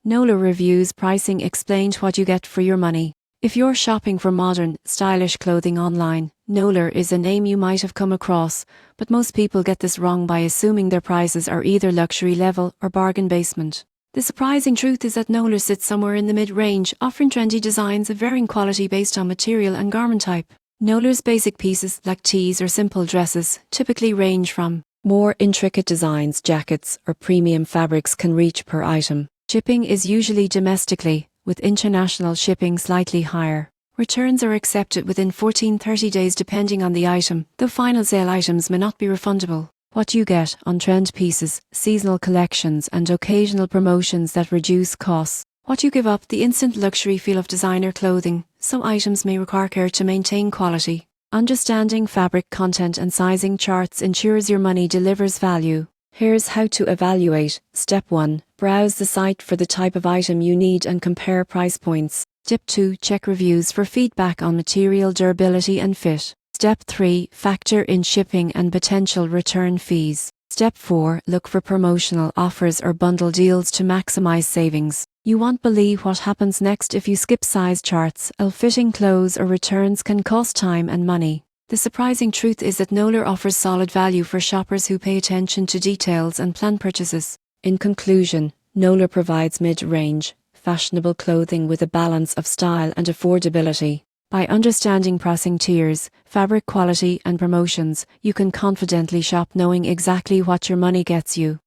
Noleur reviews pricing explained what you get for your money. If you're shopping for modern, stylish clothing online, Noleur is a name you might have come across, but most people get this wrong by assuming their prices are either luxury level or bargain basement. The surprising truth is that Noleur sits somewhere in the mid-range, offering trendy designs of varying quality based on material and garment type. Noleur's basic pieces, like tees or simple dresses, typically range from more intricate designs, jackets, or premium fabrics can reach per item. Shipping is usually domestically, with international shipping slightly higher. Returns are accepted within 14-30 days depending on the item, though final sale items may not be refundable. What you get on trend pieces, seasonal collections, and occasional promotions that reduce costs. What you give up, the instant luxury feel of designer clothing. Some items may require care to maintain quality. Understanding fabric content and sizing charts ensures your money delivers value. Here's how to evaluate. Step 1. Browse the site for the type of item you need and compare price points. Step 2. Check reviews for feedback on material durability and fit. Step 3. Factor in shipping and potential return fees. Step 4. Look for promotional offers or bundle deals to maximize savings. You won't believe what happens next if you skip size charts. Ill-fitting clothes or returns can cost time and money. The surprising truth is that Noleur offers solid value for shoppers who pay attention to details and plan purchases. In conclusion, Noleur provides mid-range, fashionable clothing with a balance of style and affordability. By understanding pricing tiers, fabric quality and promotions, you can confidently shop knowing exactly what your money gets you.